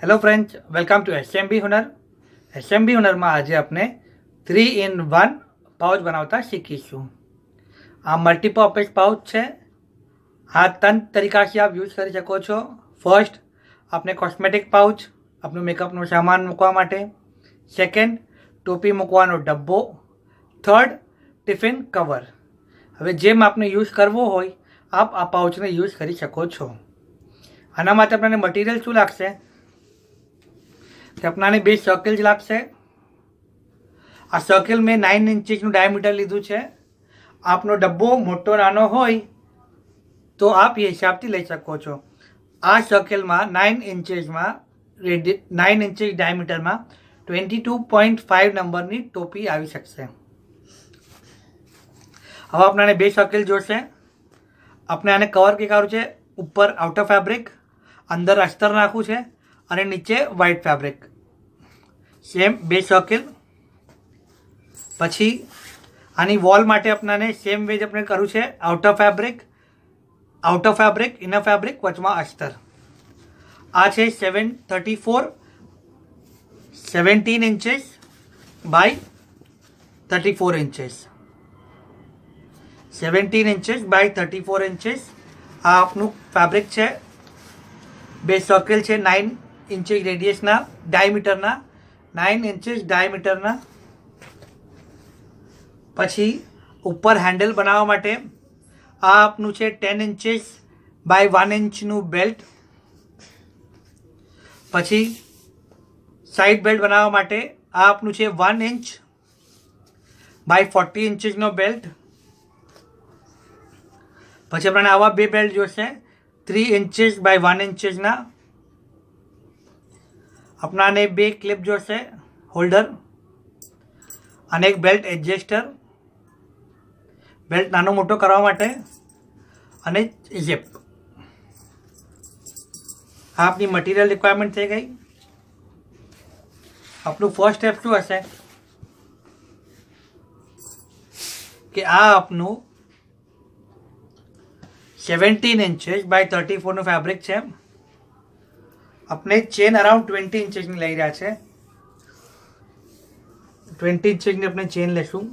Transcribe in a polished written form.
Hello friends, welcome to SMB Hunar. SMB હુનરમાં આજે આપણે 3-in-1 પાઉચ બનાવતા શીખીશું. આ મલ્ટીપર્પઝ પાઉચ છે. આ 3 તરીકાથી આપ યુઝ કરી શકો છો. ફર્સ્ટ, આપણે કોસ્મેટિક પાઉચ, આપણું મેકઅપનો સામાન મૂકવા માટે. સેકન્ડ, ટોપી મૂકવાનો ડબ્બો. Third, tiffin cover. હવે જેમ આપને યુઝ કરવો હોય આપ આ પાઉચને યુઝ કરી શકો છો. આના માટે આપણને મટીરિયલ શું લાગશે કે આપણાને 2 સર્કલ જ લાગશે. આ સર્કલ મેં 9 ઇંચનું ડાયામીટર લીધું છે. આપનો ડબ્બો મોટો નાનો હોય તો આપ એ હિસાબથી લઈ શકો છો. આ સર્કલમાં 9 ઇંચમાં 9 ઇંચ ડાયામીટરમાં 22.5 નંબરની ટોપી આવી શકશે. હવે આપણાને 2 સર્કલ જોશે. આપણે આને કવર કંઈ કરવું છે, ઉપર આઉટર ફેબ્રિક, અંદર અસ્તર નાખવું છે અને નીચે વ્હાઇટ ફેબ્રિક. Same 2 circle. પછી આની વોલ માટે આપણાને સેમ વેજ આપણે કરવું છે. આઉટર ફેબ્રિક, ઇનર ફેબ્રિક, વચમાં અસ્તર. આ છે 17 ઇંચીસ બાય 34 ઇંચીસ. 17 ઇંચીસ બાય 34 ઇંચીસ આ આપનું ફેબ્રિક છે. 2 સર્કલ છે 9 ઇંચીસ રેડિયસના, ડાયામીટરના, 9 ઇંચીસ ડાયામીટરના. પછી ઉપર હેન્ડલ બનાવવા માટે આ આપનું છે 10 ઇંચીસ બાય 1 ઇંચનું બેલ્ટ. પછી સાઈડ બેલ્ટ બનાવવા માટે આ આપનું છે 1 ઇંચ બાય 40 ઇંચીસનો બેલ્ટ. પછી આપણને આવા 2 બેલ્ટ જોશે 3 ઇંચીસ બાય 1 ઇંચીસના. આપણાને 2 ક્લિપ જોશે, હોલ્ડર, અને એક બેલ્ટ એડજસ્ટર, બેલ્ટ નાનો મોટો કરવા માટે, અને ઝીપ. આ આપની મટીરિયલ રિક્વાયરમેન્ટ થઈ ગઈ. આપણું ફર્સ્ટ સ્ટેપ શું હશે કે આ આપનું 17 ઇંચીસ બાય 34નું ફેબ્રિક છે. આપણે ચેન અરાઉન્ડ 20 ઇંચીસની લઈ રહ્યા છે. 20 ઇંચીસની આપણે ચેન લેશું.